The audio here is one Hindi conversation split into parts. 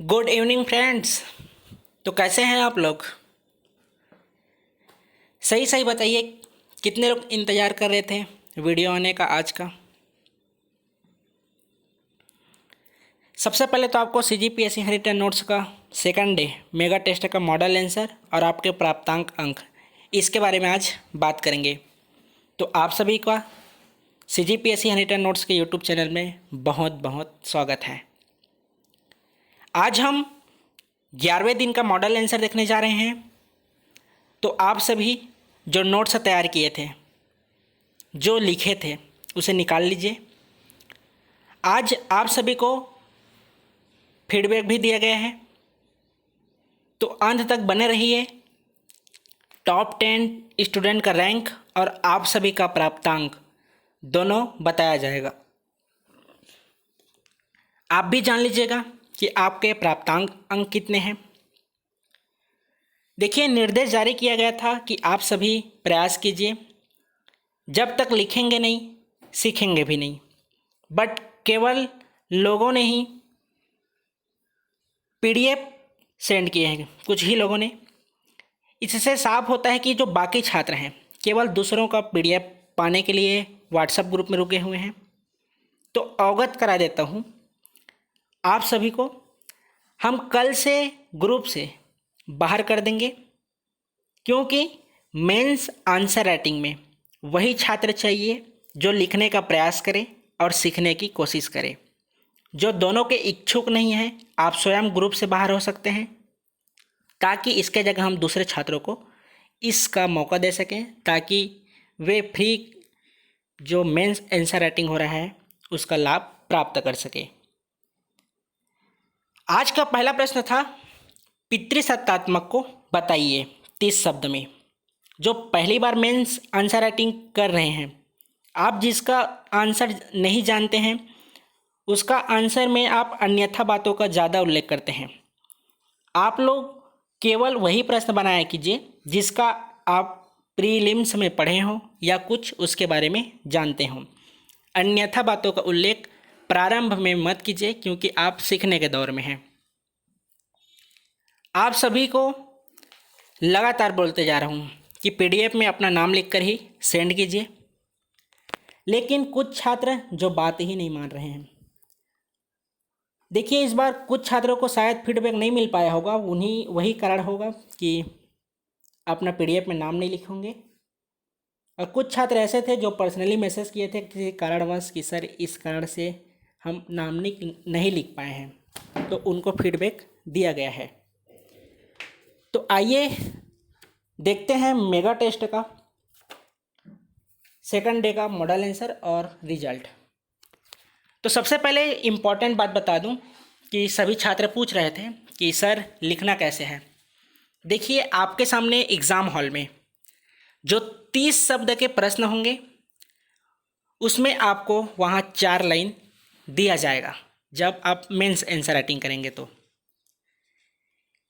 Good evening friends. तो कैसे हैं आप लोग? सही सही बताइए, कितने लोग इंतज़ार कर रहे थे वीडियो आने का आज का? सबसे पहले तो आपको CGPSC रिटन नोट्स का सेकंड डे मेगा टेस्ट का मॉडल आंसर और आपके प्राप्तांक अंक, इसके बारे में आज बात करेंगे। तो आप सभी का CGPSC रिटन नोट्स के यूट्यूब चैनल में बहुत बहुत स्वागत है। आज हम 11वें दिन का मॉडल आंसर देखने जा रहे हैं। तो आप सभी जो नोट्स तैयार किए थे, जो लिखे थे, उसे निकाल लीजिए। आज आप सभी को फीडबैक भी दिया गया है, तो अंत तक बने रहिए। टॉप 10 स्टूडेंट का रैंक और आप सभी का प्राप्तांक दोनों बताया जाएगा। आप भी जान लीजिएगा कि आपके प्राप्तांक अंक कितने हैं। देखिए, निर्देश जारी किया गया था कि आप सभी प्रयास कीजिए। जब तक लिखेंगे नहीं, सीखेंगे भी नहीं। बट केवल लोगों ने ही PDF सेंड किए हैं, कुछ ही लोगों ने। इससे साफ होता है कि जो बाकी छात्र हैं केवल दूसरों का PDF पाने के लिए व्हाट्सएप ग्रुप में रुके हुए हैं। तो अवगत करा देता हूँ आप सभी को, हम कल से ग्रुप से बाहर कर देंगे, क्योंकि मेंस आंसर राइटिंग में वही छात्र चाहिए जो लिखने का प्रयास करे और सीखने की कोशिश करे। जो दोनों के इच्छुक नहीं हैं, आप स्वयं ग्रुप से बाहर हो सकते हैं, ताकि इसके जगह हम दूसरे छात्रों को इसका मौका दे सकें, ताकि वे फ्री जो मेंस आंसर राइटिंग हो रहा है उसका लाभ प्राप्त कर सके। आज का पहला प्रश्न था, पितृसत्तात्मक को बताइए 30 शब्द में। जो पहली बार मेंस आंसर राइटिंग कर रहे हैं, आप जिसका आंसर नहीं जानते हैं, उसका आंसर में आप अन्यथा बातों का ज़्यादा उल्लेख करते हैं। आप लोग केवल वही प्रश्न बनाया कीजिए जिसका आप प्रीलिम्स में पढ़े हों या कुछ उसके बारे में जानते हों। अन्यथा बातों का उल्लेख प्रारंभ में मत कीजिए, क्योंकि आप सीखने के दौर में हैं। आप सभी को लगातार बोलते जा रहा हूँ कि PDF में अपना नाम लिखकर ही सेंड कीजिए, लेकिन कुछ छात्र जो बात ही नहीं मान रहे हैं। देखिए, इस बार कुछ छात्रों को शायद फीडबैक नहीं मिल पाया होगा, उन्हीं वही कारण होगा कि अपना PDF में नाम नहीं लिखेंगे। और कुछ छात्र ऐसे थे जो पर्सनली मैसेज किए थे किसी कारणवश कि सर इस कारण से हम नाम नहीं लिख पाए हैं, तो उनको फीडबैक दिया गया है। तो आइए देखते हैं मेगा टेस्ट का सेकंड डे का मॉडल आंसर और रिजल्ट। तो सबसे पहले इम्पॉर्टेंट बात बता दूं कि सभी छात्र पूछ रहे थे कि सर लिखना कैसे है। देखिए, आपके सामने एग्ज़ाम हॉल में जो 30 शब्द के प्रश्न होंगे, उसमें आपको वहाँ 4 लाइन दिया जाएगा जब आप मेंस आंसर राइटिंग करेंगे। तो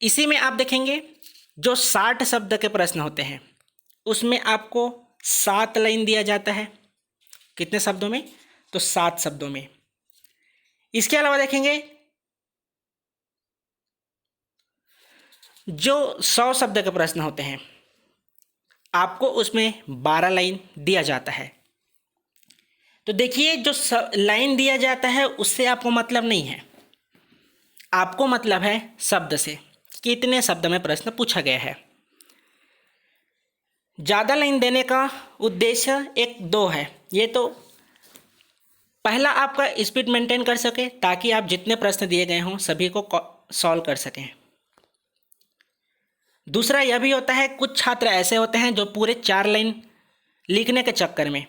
इसी में आप देखेंगे जो 60 शब्द के प्रश्न होते हैं, उसमें आपको 7 लाइन दिया जाता है। कितने शब्दों में? तो 7 शब्दों में। इसके अलावा देखेंगे जो 100 शब्द के प्रश्न होते हैं, आपको उसमें 12 लाइन दिया जाता है। तो देखिए, जो लाइन दिया जाता है उससे आपको मतलब नहीं है, आपको मतलब है शब्द से, कितने शब्द में प्रश्न पूछा गया है। ज़्यादा लाइन देने का उद्देश्य 1-2 है। ये तो पहला आपका स्पीड मेंटेन कर सके, ताकि आप जितने प्रश्न दिए गए हों सभी को सॉल्व कर सकें। दूसरा यह भी होता है, कुछ छात्र ऐसे होते हैं जो पूरे 4 लाइन लिखने के चक्कर में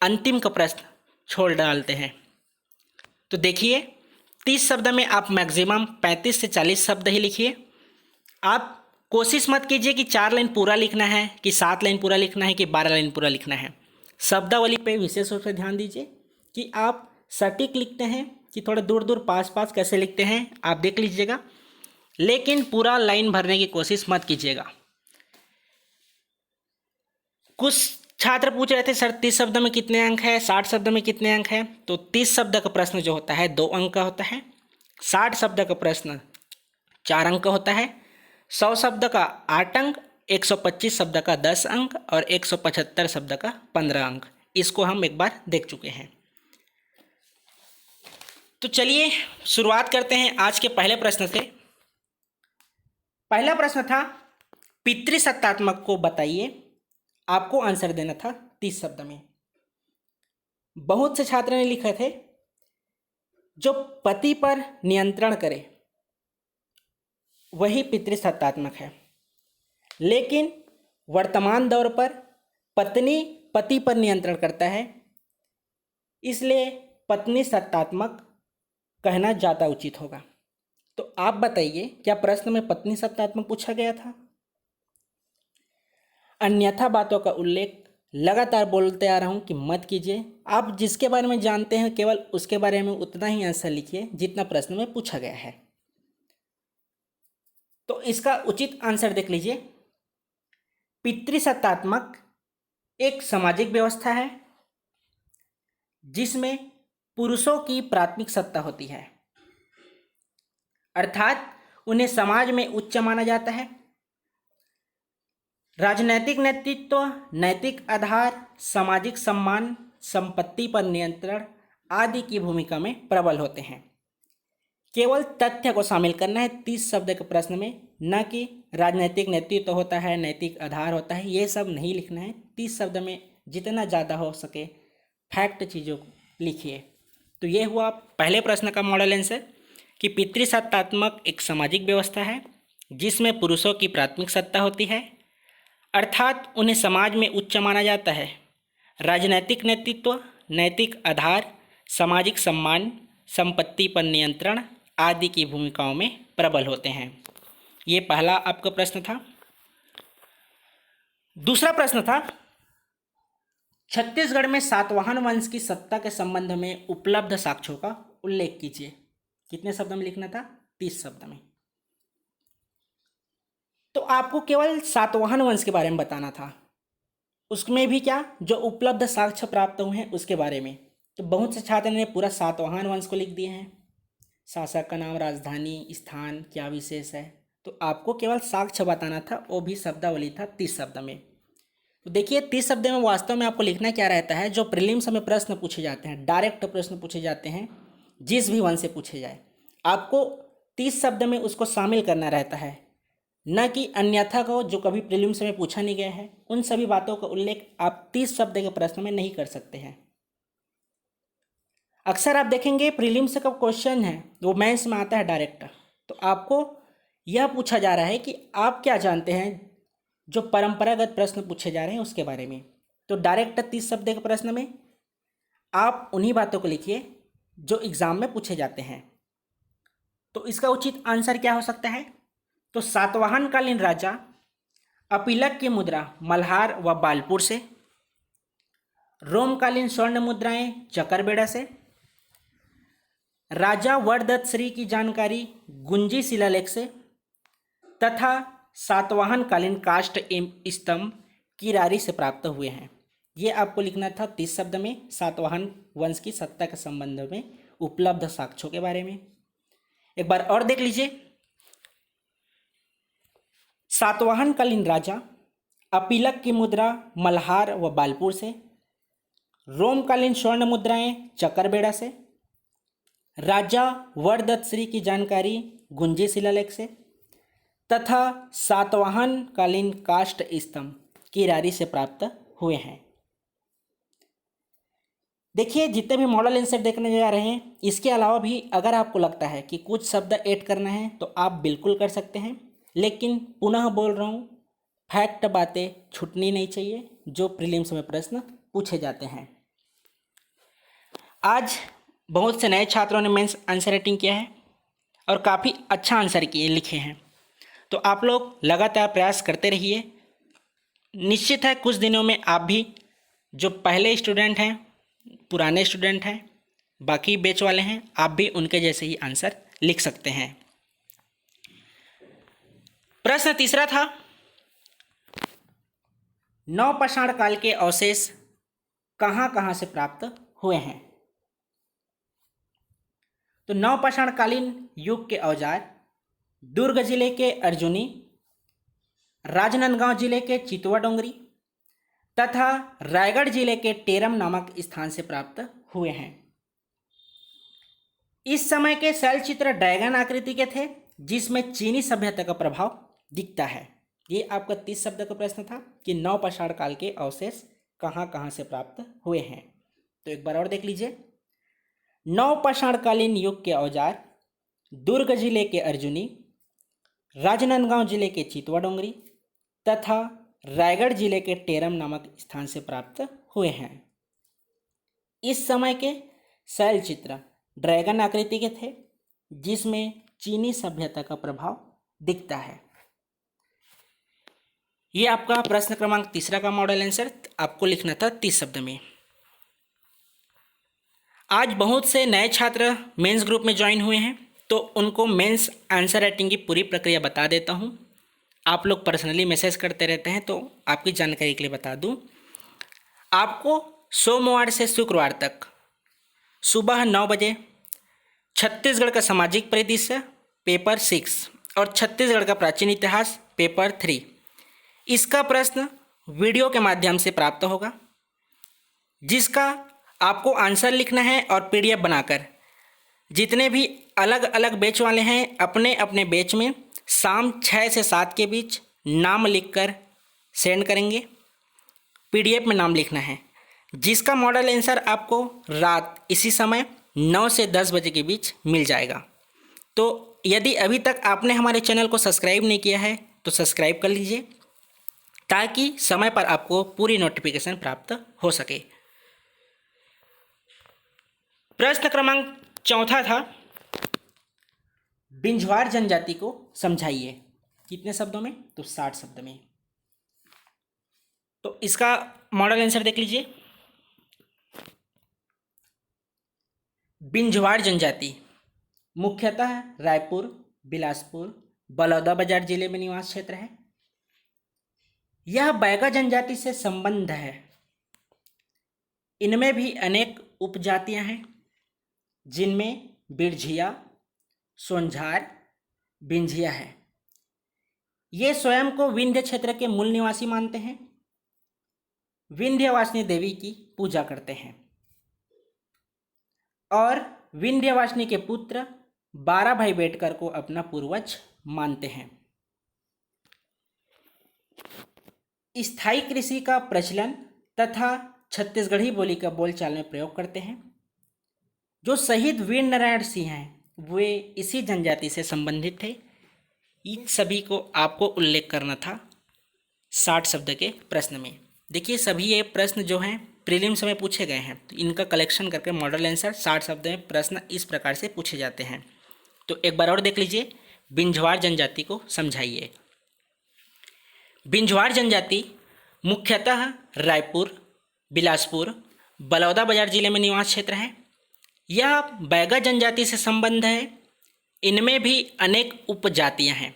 अंतिम का प्रश्न छोड़ डालते हैं। तो देखिए, 30 शब्द में आप मैक्सिमम 35 से 40 शब्द ही लिखिए। आप कोशिश मत कीजिए कि 4 लाइन पूरा लिखना है, कि 7 लाइन पूरा लिखना है, कि 12 लाइन पूरा लिखना है। शब्दावली पे विशेष रूप से ध्यान दीजिए कि आप सटीक लिखते हैं कि थोड़ा दूर दूर पास पास कैसे लिखते हैं, आप देख लीजिएगा। लेकिन पूरा लाइन भरने की कोशिश मत कीजिएगा। कुछ छात्र पूछ रहे थे सर 30 शब्द में कितने अंक है, 60 शब्द में कितने अंक है। तो 30 शब्द का प्रश्न जो होता है 2 अंक का होता है। 60 शब्द का प्रश्न 4 अंक का होता है, 100 शब्द का 8 अंक, 125 शब्द का 10 अंक और 175 शब्द का 15 अंक। इसको हम एक बार देख चुके हैं। तो चलिए शुरुआत करते हैं आज के पहले प्रश्न से। पहला प्रश्न था पितृसत्तात्मक को बताइए। आपको आंसर देना था 30 शब्द में। बहुत से छात्रों ने लिखे थे जो पति पर नियंत्रण करे वही पितृसत्तात्मक है, लेकिन वर्तमान दौर पर पत्नी पति पर नियंत्रण करता है, इसलिए पत्नी सत्तात्मक कहना ज़्यादा उचित होगा। तो आप बताइए, क्या प्रश्न में पत्नी सत्तात्मक पूछा गया था? अन्यथा बातों का उल्लेख लगातार बोलते आ रहा हूँ कि मत कीजिए। आप जिसके बारे में जानते हैं केवल उसके बारे में उतना ही आंसर लिखिए जितना प्रश्न में पूछा गया है। तो इसका उचित आंसर देख लीजिए। पितृसत्तात्मक एक सामाजिक व्यवस्था है जिसमें पुरुषों की प्राथमिक सत्ता होती है, अर्थात उन्हें समाज में उच्च माना जाता है। राजनैतिक नेतृत्व, नैतिक आधार, सामाजिक सम्मान, संपत्ति पर नियंत्रण आदि की भूमिका में प्रबल होते हैं। केवल तथ्य को शामिल करना है 30 शब्द के प्रश्न में, न कि राजनैतिक नेतृत्व होता है, नैतिक आधार होता है, ये सब नहीं लिखना है। 30 शब्द में जितना ज़्यादा हो सके फैक्ट चीज़ों को लिखिए। तो ये हुआ पहले प्रश्न का मॉडल आंसर कि पितृसत्तात्मक एक सामाजिक व्यवस्था है जिसमें पुरुषों की प्राथमिक सत्ता होती है, अर्थात उन्हें समाज में उच्च माना जाता है। राजनैतिक नेतृत्व, नैतिक आधार, सामाजिक सम्मान, संपत्ति पर नियंत्रण आदि की भूमिकाओं में प्रबल होते हैं। ये पहला आपका प्रश्न था। दूसरा प्रश्न था छत्तीसगढ़ में सातवाहन वंश की सत्ता के संबंध में उपलब्ध साक्ष्यों का उल्लेख कीजिए। कितने शब्द में लिखना था? 30 शब्द में। तो आपको केवल सातवाहन वंश के बारे में बताना था, उसमें भी क्या जो उपलब्ध साक्ष्य प्राप्त हुए हैं उसके बारे में। तो बहुत से छात्र ने पूरा सातवाहन वंश को लिख दिए हैं, शासक का नाम, राजधानी, स्थान, क्या विशेष है। तो आपको केवल साक्ष्य बताना था, वो भी शब्दावली था 30 शब्द में। तो देखिए 30 शब्द में वास्तव में आपको लिखना क्या रहता है, जो प्रीलिम्स में प्रश्न पूछे जाते हैं, डायरेक्ट प्रश्न पूछे जाते हैं, जिस भी वंश से पूछे जाए, आपको 30 शब्द में उसको शामिल करना रहता है, न कि अन्यथा को जो कभी प्रीलिम्स में पूछा नहीं गया है उन सभी बातों का उल्लेख आप 30 शब्द के प्रश्न में नहीं कर सकते हैं। अक्सर आप देखेंगे प्रीलिम्स का क्वेश्चन है वो मेंस में आता है डायरेक्ट, तो आपको यह पूछा जा रहा है कि आप क्या जानते हैं जो परंपरागत प्रश्न पूछे जा रहे हैं उसके बारे में। तो डायरेक्ट 30 शब्द के प्रश्न में आप उन्हीं बातों को लिखिए जो एग्जाम में पूछे जाते हैं। तो इसका उचित आंसर क्या हो सकता है? तो सातवाहन कालीन राजा अपीलक की मुद्रा मल्हार व बालपुर से, रोमकालीन स्वर्ण मुद्राएं चकरबेड़ा से, राजा वरदत्त श्री की जानकारी गुंजी शिलालेख से, तथा सातवाहन कालीन काष्ठ एवं स्तंभ किरारी से प्राप्त हुए हैं। ये आपको लिखना था 30 शब्द में सातवाहन वंश की सत्ता के संबंध में उपलब्ध साक्ष्यों के बारे में। एक बार और देख लीजिए। सातवाहन कालीन राजा अपीलक की मुद्रा मल्हार व बालपुर से, रोमकालीन स्वर्ण मुद्राएं चकरबेड़ा से, राजा वरदत्त श्री की जानकारी गुंजी शिलालेख से, तथा सातवाहन कालीन काष्ठ स्तंभ किरारी से प्राप्त हुए हैं। देखिए जितने भी मॉडल आंसर देखने जा रहे हैं, इसके अलावा भी अगर आपको लगता है कि कुछ शब्द ऐड करना है तो आप बिल्कुल कर सकते हैं, लेकिन पुनः बोल रहा हूँ फैक्ट बातें छूटनी नहीं चाहिए जो प्रीलिम्स में प्रश्न पूछे जाते हैं। आज बहुत से नए छात्रों ने मेंस आंसर राइटिंग किया है और काफ़ी अच्छा आंसर किए लिखे हैं। तो आप लोग लगातार प्रयास करते रहिए। निश्चित है कुछ दिनों में आप भी जो पहले स्टूडेंट हैं, पुराने स्टूडेंट हैं, बाकी बैच वाले हैं, आप भी उनके जैसे ही आंसर लिख सकते हैं। प्रश्न तीसरा था नवपाषाण काल के अवशेष कहाँ कहाँ से प्राप्त हुए हैं। तो नवपाषाण कालीन युग के औजार दुर्ग जिले के अर्जुनी, राजनांदगांव जिले के चितवा डोंगरी तथा रायगढ़ जिले के टेरम नामक स्थान से प्राप्त हुए हैं। इस समय के शैलचित्र ड्रैगन आकृति के थे, जिसमें चीनी सभ्यता का प्रभाव दिखता है। ये आपका 30 शब्द का प्रश्न था कि नवपाषाण काल के अवशेष कहाँ कहाँ से प्राप्त हुए हैं। तो एक बार और देख लीजिए। नवपाषाणकालीन युग के औजार दुर्ग जिले के अर्जुनी, राजनांदगांव जिले के चितवा डोंगरी तथा रायगढ़ जिले के टेरम नामक स्थान से प्राप्त हुए हैं। इस समय के शैलचित्र ड्रैगन आकृति के थे, जिसमें चीनी सभ्यता का प्रभाव दिखता है। ये आपका प्रश्न क्रमांक 3 का मॉडल आंसर आपको लिखना था 30 शब्द में। आज बहुत से नए छात्र मेंस ग्रुप में ज्वाइन हुए हैं, तो उनको मेंस आंसर राइटिंग की पूरी प्रक्रिया बता देता हूँ। आप लोग पर्सनली मैसेज करते रहते हैं, तो आपकी जानकारी के लिए बता दूँ। आपको सोमवार से शुक्रवार तक सुबह 9 बजे छत्तीसगढ़ का सामाजिक परिदृश्य पेपर 6 और छत्तीसगढ़ का प्राचीन इतिहास पेपर 3, इसका प्रश्न वीडियो के माध्यम से प्राप्त होगा, जिसका आपको आंसर लिखना है और पीडीएफ बनाकर जितने भी अलग अलग बैच वाले हैं अपने अपने बैच में शाम 6 से 7 के बीच नाम लिखकर सेंड करेंगे। पीडीएफ में नाम लिखना है, जिसका मॉडल आंसर आपको रात इसी समय 9 से 10 बजे के बीच मिल जाएगा। तो यदि अभी तक आपने हमारे चैनल को सब्सक्राइब नहीं किया है तो सब्सक्राइब कर लीजिए, ताकि समय पर आपको पूरी नोटिफिकेशन प्राप्त हो सके। प्रश्न क्रमांक 4 था, बिंझवार जनजाति को समझाइए। कितने शब्दों में? तो 60 शब्द में। तो इसका मॉडल आंसर देख लीजिए। बिंझवार जनजाति मुख्यतः रायपुर, बिलासपुर, बलौदाबाजार जिले में निवास क्षेत्र है। यह बैगा जनजाति से संबंध है। इनमें भी अनेक उपजातियां हैं, जिनमें बिरझिया, सोनझार, बिंझिया है। ये स्वयं को विंध्य क्षेत्र के मूल निवासी मानते हैं। विंध्यवासिनी देवी की पूजा करते हैं और विंध्यवासिनी के पुत्र 12 भाई बेटकर को अपना पूर्वज मानते हैं। स्थायी कृषि का प्रचलन तथा छत्तीसगढ़ी बोली का बोलचाल में प्रयोग करते हैं। जो शहीद वीर नारायण सिंह हैं वे इसी जनजाति से संबंधित थे। इन सभी को आपको उल्लेख करना था 60 शब्द के प्रश्न में। देखिए, सभी ये प्रश्न जो हैं प्रीलिम्स में पूछे गए हैं, तो इनका कलेक्शन करके मॉडल आंसर 60 शब्द में प्रश्न इस प्रकार से पूछे जाते हैं। तो एक बार और देख लीजिए, बिंझवार जनजाति को समझाइए। बिंझवार जनजाति मुख्यतः रायपुर, बिलासपुर, बलौदाबाजार जिले में निवास क्षेत्र है। यह बैगा जनजाति से संबंध है। इनमें भी अनेक उपजातियां हैं,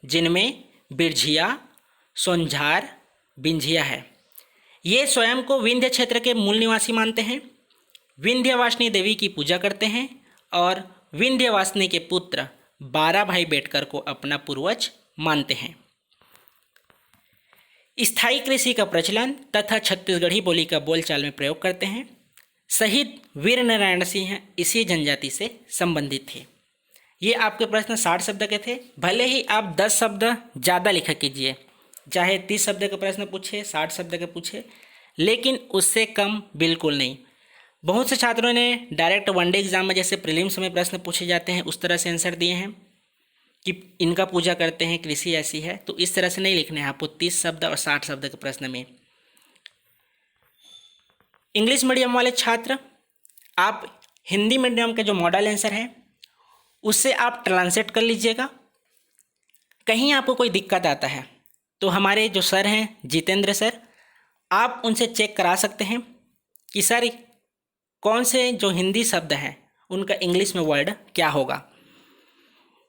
जिनमें बिरझिया, सोनझार, बिंझिया है। ये स्वयं को विंध्य क्षेत्र के मूल निवासी मानते हैं। विंध्यवासिनी देवी की पूजा करते हैं और विंध्यवासिनी के पुत्र 12 भाई बेटकर को अपना पूर्वज मानते हैं। स्थायी कृषि का प्रचलन तथा छत्तीसगढ़ी बोली का बोलचाल में प्रयोग करते हैं। शहीद वीर नारायण सिंह इसी जनजाति से संबंधित थे। ये आपके प्रश्न 60 शब्द के थे। भले ही आप 10 शब्द ज़्यादा लिखा कीजिए, चाहे 30 शब्द के प्रश्न पूछे, 60 शब्द के पूछे, लेकिन उससे कम बिल्कुल नहीं। बहुत से छात्रों ने डायरेक्ट वनडे एग्जाम में जैसे प्रीलिम्स में प्रश्न पूछे जाते हैं उस तरह से आंसर दिए हैं कि इनका पूजा करते हैं, कृषि ऐसी है। तो इस तरह से नहीं लिखना है आपको 30 शब्द और 60 शब्द के प्रश्न में। इंग्लिश मीडियम वाले छात्र, आप हिंदी मीडियम के जो मॉडल आंसर है उससे आप ट्रांसलेट कर लीजिएगा। कहीं आपको कोई दिक्कत आता है तो हमारे जो सर हैं जितेंद्र सर, आप उनसे चेक करा सकते हैं कि सर कौन से जो हिंदी शब्द हैं उनका इंग्लिश में वर्ड क्या होगा।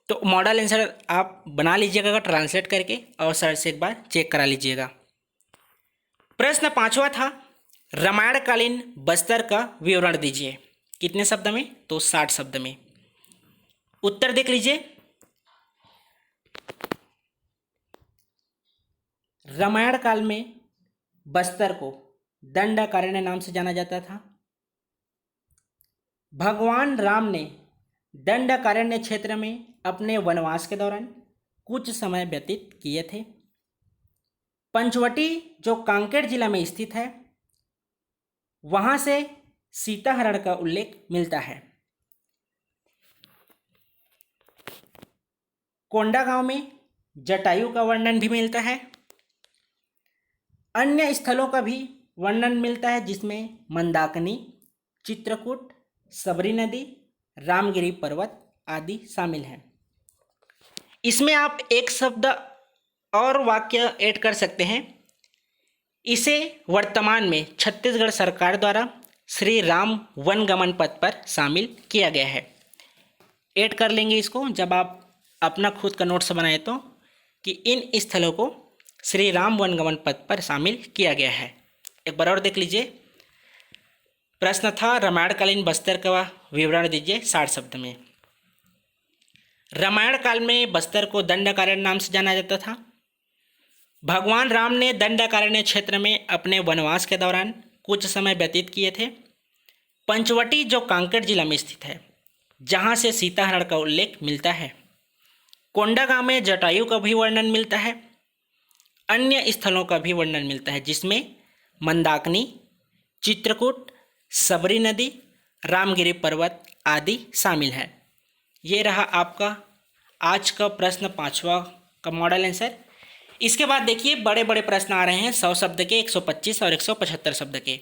तो मॉडल आंसर आप बना लीजिएगा ट्रांसलेट करके और सर से एक बार चेक करा लीजिएगा। प्रश्न 5वां था, रामायणकालीन बस्तर का विवरण दीजिए। कितने शब्द में? तो 60 शब्द में। उत्तर देख लीजिए। रामायण काल में बस्तर को दंडकारण्य नाम से जाना जाता था। भगवान राम ने दंडकारण्य क्षेत्र में अपने वनवास के दौरान कुछ समय व्यतीत किए थे। पंचवटी जो कांकेर जिला में स्थित है, वहां से सीताहरण का उल्लेख मिलता है। कोंडागांव में जटायु का वर्णन भी मिलता है। अन्य स्थलों का भी वर्णन मिलता है, जिसमें मंदाकिनी, चित्रकूट, सबरी नदी, रामगिरी पर्वत आदि शामिल हैं। इसमें आप एक शब्द और वाक्य ऐड कर सकते हैं। इसे वर्तमान में छत्तीसगढ़ सरकार द्वारा श्री राम वनगमन पथ पर शामिल किया गया है। ऐड कर लेंगे इसको जब आप अपना खुद का नोट्स बनाए तो, कि इन स्थलों को श्री राम वनगमन पथ पर शामिल किया गया है। एक बार और देख लीजिए। प्रश्न था रामायणकालीन बस्तर का विवरण दीजिए 60 शब्द में। रामायण काल में बस्तर को दंडकारण्य नाम से जाना जाता था। भगवान राम ने दंडकारण्य क्षेत्र में अपने वनवास के दौरान कुछ समय व्यतीत किए थे। पंचवटी जो कांकेर जिला में स्थित है, जहां से सीताहरण का उल्लेख मिलता है। कोंडागांव में जटायु का भी वर्णन मिलता है। अन्य स्थलों का भी वर्णन मिलता है, जिसमें मंदाकिनी, चित्रकूट, सबरी नदी, रामगिरी पर्वत आदि शामिल है। ये रहा आपका आज का प्रश्न 5वां का मॉडल आंसर। इसके बाद देखिए बड़े बड़े प्रश्न आ रहे हैं 100 शब्द के, 125 और 175 शब्द के।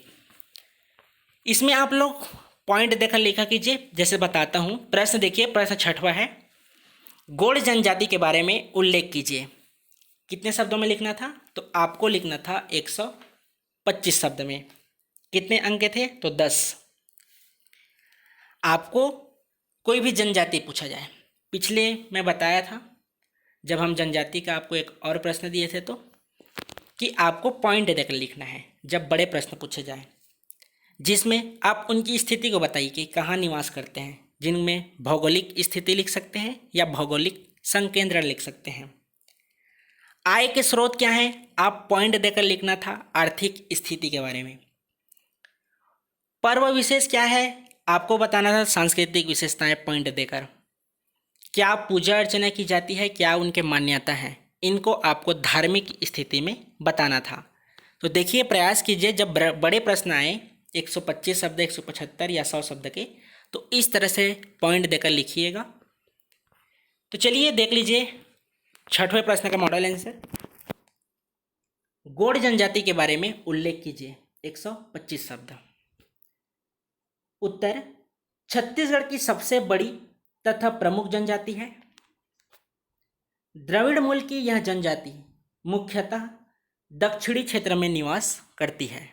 इसमें आप लोग पॉइंट देकर लिखा कीजिए। जैसे बताता हूँ, प्रश्न देखिए, प्रश्न 6वां है, गोंड जनजाति के बारे में उल्लेख कीजिए। कितने शब्दों में लिखना था? तो आपको लिखना था 125 शब्द में। कितने अंक के थे? तो 10। आपको कोई भी जनजाति पूछा जाए, पिछले मैं बताया था जब हम जनजाति का आपको एक और प्रश्न दिए थे, तो कि आपको पॉइंट देकर लिखना है जब बड़े प्रश्न पूछे जाए, जिसमें आप उनकी स्थिति को बताइए कि कहाँ निवास करते हैं, जिनमें भौगोलिक स्थिति लिख सकते हैं या भौगोलिक संकेंद्रण लिख सकते हैं। आय के स्रोत क्या हैं, आप पॉइंट देकर लिखना था आर्थिक स्थिति के बारे में। पर्व विशेष क्या है, आपको बताना था सांस्कृतिक विशेषताएं पॉइंट देकर। क्या पूजा अर्चना की जाती है, क्या उनके मान्यता है, इनको आपको धार्मिक स्थिति में बताना था। तो देखिए प्रयास कीजिए जब बड़े प्रश्न आए 125 शब्द, 175 या 100 शब्द के, तो इस तरह से पॉइंट देकर लिखिएगा। तो चलिए देख लीजिए 6वें प्रश्न का मॉडल आंसर। गोंड जनजाति के बारे में उल्लेख कीजिए 125 शब्द। उत्तर, छत्तीसगढ़ की सबसे बड़ी तथा प्रमुख जनजाति है। द्रविड़ मूल की यह जनजाति मुख्यतः दक्षिणी क्षेत्र में निवास करती है।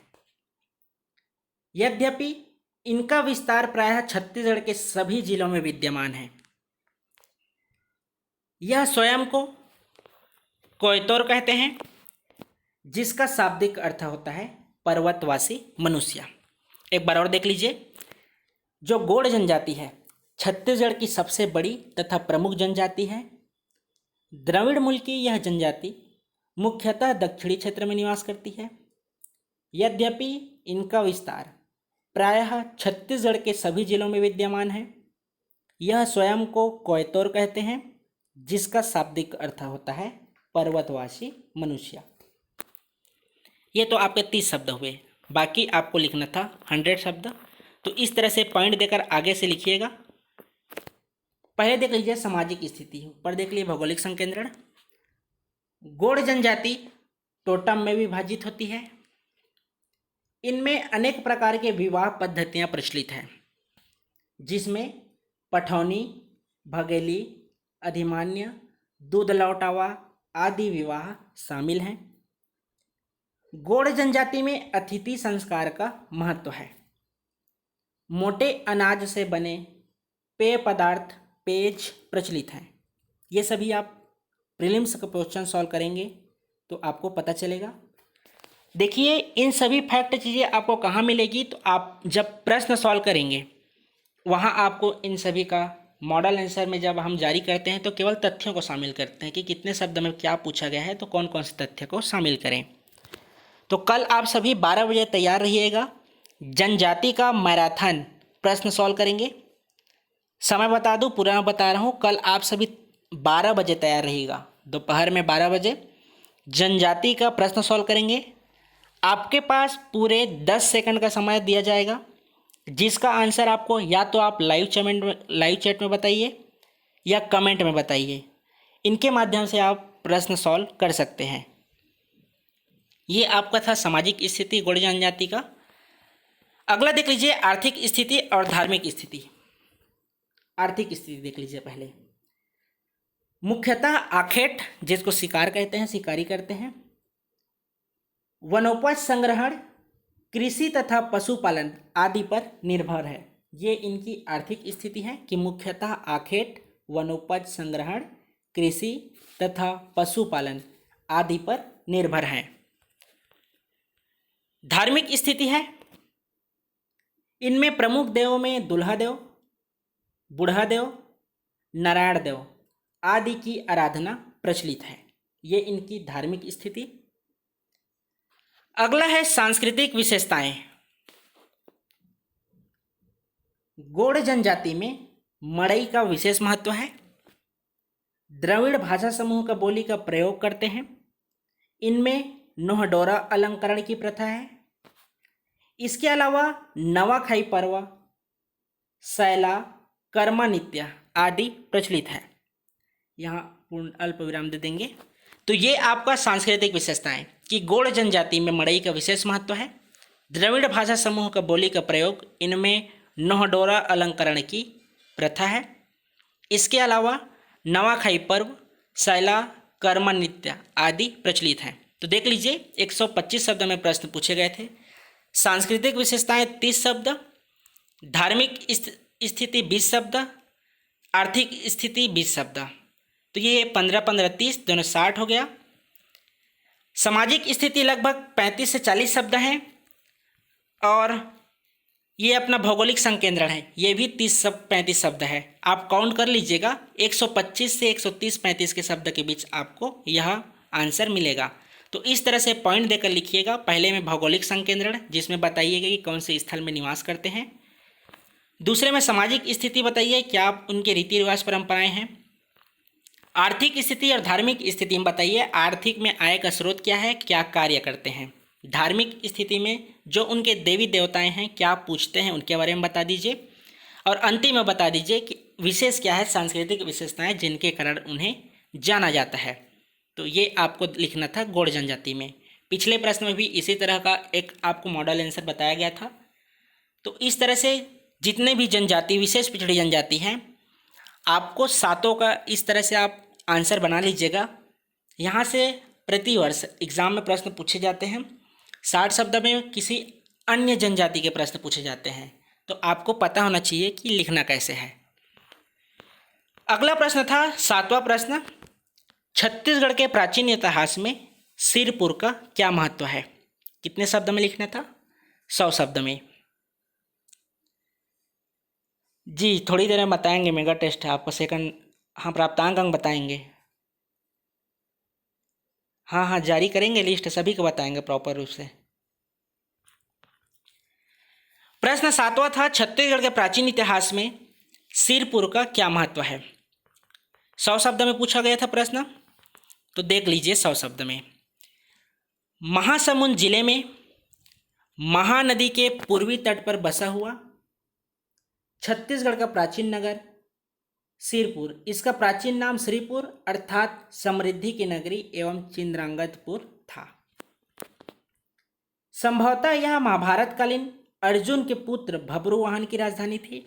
यद्यपि इनका विस्तार प्रायः छत्तीसगढ़ के सभी जिलों में विद्यमान है। यह स्वयं को कोयतोर कहते हैं, जिसका शाब्दिक अर्थ होता है पर्वतवासी मनुष्य। एक बार और देख लीजिए। जो गोंड जनजाति है छत्तीसगढ़ की सबसे बड़ी तथा प्रमुख जनजाति है। द्रविड़ मूल की यह जनजाति मुख्यतः दक्षिणी क्षेत्र में निवास करती है। यद्यपि इनका विस्तार प्रायः छत्तीसगढ़ के सभी जिलों में विद्यमान है। यह स्वयं को कोयतोर कहते हैं, जिसका शाब्दिक अर्थ होता है पर्वतवासी मनुष्य। ये तो आपके 30 शब्द हुए, बाकी आपको लिखना था 100 शब्द। तो इस तरह से पॉइंट देकर आगे से लिखिएगा। पहले देख लीजिए सामाजिक स्थिति, ऊपर देख लीजिए भौगोलिक संकेंद्रण। गोंड जनजाति टोटम में विभाजित होती है। इनमें अनेक प्रकार के विवाह पद्धतियां प्रचलित हैं, जिसमें पठौनी, भगेली, अधिमान्य, दूध लौटावा आदि विवाह शामिल हैं। गोंड जनजाति में अतिथि संस्कार का महत्व है। मोटे अनाज से बने पेय पदार्थ, पेज प्रचलित हैं। ये सभी आप प्रीलिम्स का क्वेश्चन सॉल्व करेंगे तो आपको पता चलेगा। देखिए इन सभी फैक्ट चीज़ें आपको कहाँ मिलेगी, तो आप जब प्रश्न सॉल्व करेंगे वहाँ आपको इन सभी का मॉडल आंसर में जब हम जारी करते हैं तो केवल तथ्यों को शामिल करते हैं कि कितने शब्द में क्या पूछा गया है, तो कौन कौन से तथ्य को शामिल करें। तो कल आप सभी 12 बजे तैयार रहिएगा। जनजाति का मैराथन प्रश्न सॉल्व करेंगे। समय बता दूं, पूरा बता रहा हूं, कल आप सभी 12 बजे तैयार रहिएगा। दोपहर में 12 बजे जनजाति का प्रश्न सॉल्व करेंगे। आपके पास पूरे 10 सेकंड का समय दिया जाएगा, जिसका आंसर आपको या तो आप लाइव चैट में बताइए या कमेंट में बताइए। इनके माध्यम से आप प्रश्न सॉल्व कर सकते हैं। ये आपका था सामाजिक स्थिति गौड़ जनजाति का। अगला देख लीजिए आर्थिक स्थिति और धार्मिक स्थिति। आर्थिक स्थिति देख लीजिए पहले। मुख्यतः आखेट, जिसको शिकार कहते हैं, शिकारी करते हैं, वनोपज संग्रहण, कृषि तथा पशुपालन आदि पर निर्भर है। ये इनकी आर्थिक स्थिति है कि मुख्यतः आखेट, वनोपज संग्रहण, कृषि तथा पशुपालन आदि पर निर्भर है। धार्मिक स्थिति है, इनमें प्रमुख देवों में दुल्हा देव, बुढ़ा देव, नारायण देव आदि की आराधना प्रचलित है। ये इनकी धार्मिक स्थिति। अगला है सांस्कृतिक विशेषताएं। गौड़ जनजाति में मड़ई का विशेष महत्व है। द्रविड़ भाषा समूह का बोली का प्रयोग करते हैं। इनमें नोहडोरा अलंकरण की प्रथा है। इसके अलावा नवाखाई पर्व, सैला, कर्मा नित्य आदि प्रचलित है। यहाँ पूर्ण अल्प विराम दे देंगे। तो ये आपका सांस्कृतिक विशेषताएं कि गौड़ जनजाति में मड़ई का विशेष महत्व है। द्रविड़ भाषा समूह का बोली का प्रयोग, इनमें नोहडोरा अलंकरण की प्रथा है। इसके अलावा नवाखाई पर्व, सैला, कर्मा नित्य आदि प्रचलित हैं। तो देख लीजिए 125 शब्द में प्रश्न पूछे गए थे। सांस्कृतिक विशेषताएं 30 शब्द, धार्मिक स्थिति 20 शब्द, आर्थिक स्थिति 20 शब्द। तो ये 15-15 30 दोनों 60 हो गया। सामाजिक स्थिति लगभग 35 से 40 शब्द हैं। और ये अपना भौगोलिक संकेंद्रण है, ये भी 30-35 शब्द है। आप काउंट कर लीजिएगा, 125 से 130-35 के शब्द के बीच आपको यह आंसर मिलेगा। तो इस तरह से पॉइंट देकर लिखिएगा। पहले में भौगोलिक संकेंद्रण, जिसमें बताइएगा कि कौन से स्थल में निवास करते हैं। दूसरे में सामाजिक स्थिति बताइए, क्या उनके रीति रिवाज परंपराएं हैं। आर्थिक स्थिति और धार्मिक स्थिति में बताइए, आर्थिक में आय का स्रोत क्या है, क्या कार्य करते हैं। धार्मिक स्थिति में जो उनके देवी देवताएं हैं, क्या पूछते हैं, उनके बारे में बता दीजिए। और अंतिम में बता दीजिए कि विशेष क्या है, सांस्कृतिक विशेषताएं जिनके कारण उन्हें जाना जाता है। तो ये आपको लिखना था गौड़ जनजाति में। पिछले प्रश्न में भी इसी तरह का एक आपको मॉडल आंसर बताया गया था। तो इस तरह से जितने भी जनजाति, विशेष पिछड़ी जनजाति हैं, आपको सातों का इस तरह से आप आंसर बना लीजिएगा। यहाँ से प्रतिवर्ष एग्जाम में प्रश्न पूछे जाते हैं। 60 शब्द में किसी अन्य जनजाति के प्रश्न पूछे जाते हैं। तो आपको पता होना चाहिए कि लिखना कैसे है। अगला प्रश्न था 7वां प्रश्न, छत्तीसगढ़ के प्राचीन इतिहास में सिरपुर का क्या महत्व है। कितने शब्द में लिखना था, 100 शब्द में। जी थोड़ी देर में बताएंगे, मेगा टेस्ट है आपको सेकंड, हाँ प्राप्तांक अंक बताएंगे। हाँ जारी करेंगे लिस्ट, सभी को बताएंगे प्रॉपर रूप से। प्रश्न 7वां था, छत्तीसगढ़ के प्राचीन इतिहास में सिरपुर का क्या महत्व है। 100 शब्द में पूछा गया था प्रश्न। तो देख लीजिए 100 शब्द में। महासमुंद जिले में महानदी के पूर्वी तट पर बसा हुआ छत्तीसगढ़ का प्राचीन नगर सिरपुर, इसका प्राचीन नाम श्रीपुर अर्थात समृद्धि की नगरी एवं चिंद्रांगतपुर था। संभवतः यह महाभारत कालीन अर्जुन के पुत्र भब्रुवाहन की राजधानी थी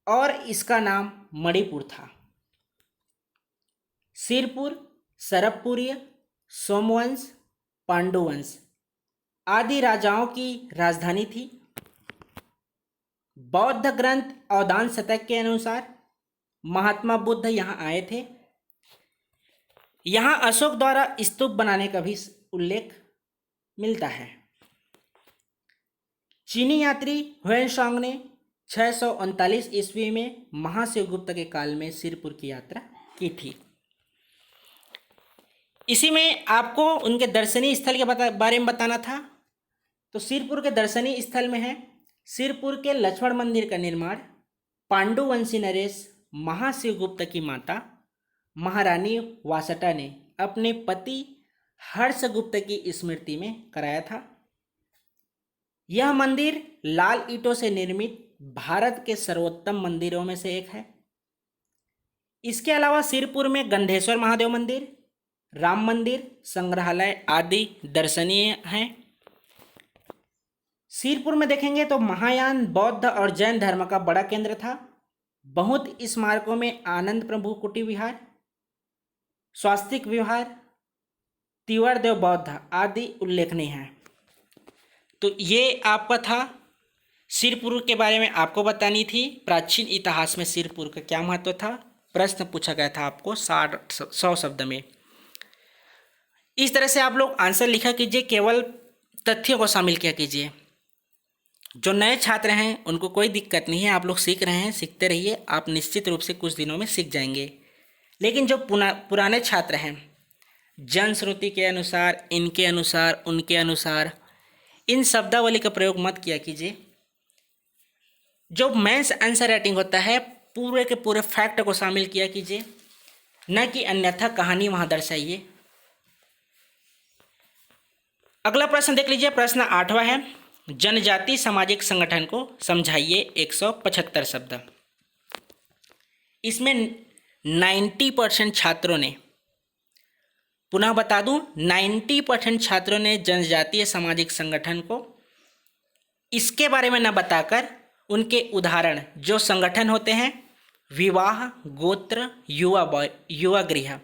और इसका नाम मणिपुर था। सिरपुर सरबपुरीय, सोमवंश, पांडुवंश आदि राजाओं की राजधानी थी। बौद्ध ग्रंथ अवदान शतक के अनुसार महात्मा बुद्ध यहाँ आए थे। यहाँ अशोक द्वारा स्तूप बनाने का भी उल्लेख मिलता है। चीनी यात्री हुएनसांग ने 639 ईस्वी में महाशिवगुप्त के काल में सिरपुर की यात्रा की थी। इसी में आपको उनके दर्शनीय स्थल के बारे में बताना था। तो सिरपुर के दर्शनीय स्थल में है सिरपुर के लक्ष्मण मंदिर का निर्माण पांडुवंशी नरेश महाशिवगुप्त की माता महारानी वासटा ने अपने पति हर्षगुप्त की स्मृति में कराया था। यह मंदिर लाल ईंटों से निर्मित भारत के सर्वोत्तम मंदिरों में से एक है। इसके अलावा सिरपुर में गंधेश्वर महादेव मंदिर, राम मंदिर, संग्रहालय आदि दर्शनीय हैं। सिरपुर में देखेंगे तो महायान बौद्ध और जैन धर्म का बड़ा केंद्र था। बहुत स्मारकों में आनंद प्रभु कुटी विहार, स्वास्तिक विहार, तिवर देव बौद्ध आदि उल्लेखनीय हैं। तो ये आपका था सिरपुर के बारे में आपको बतानी थी। प्राचीन इतिहास में सिरपुर का क्या महत्व था, प्रश्न पूछा गया था आपको 100 शब्द में। इस तरह से आप लोग आंसर लिखा कीजिए, केवल तथ्यों को शामिल किया कीजिए। जो नए छात्र हैं उनको कोई दिक्कत नहीं है, आप लोग सीख रहे हैं, सीखते रहिए, आप निश्चित रूप से कुछ दिनों में सीख जाएंगे। लेकिन जो पुराने छात्र हैं, जनश्रुति के अनुसार, इनके अनुसार, उनके अनुसार, इन शब्दावली का प्रयोग मत किया कीजिए। जो मेंस आंसर राइटिंग होता है पूरे के पूरे फैक्ट को शामिल किया कीजिए, न कि अन्यथा कहानी वहाँ दर्शाइए। अगला प्रश्न देख लीजिए, प्रश्न 8वां है, जनजाति सामाजिक संगठन को समझाइए 175 शब्द। इसमें 90% छात्रों ने, पुनः बता दूं, 90% छात्रों ने जनजातीय सामाजिक संगठन को इसके बारे में न बताकर उनके उदाहरण जो संगठन होते हैं विवाह, गोत्र, युवा गृह,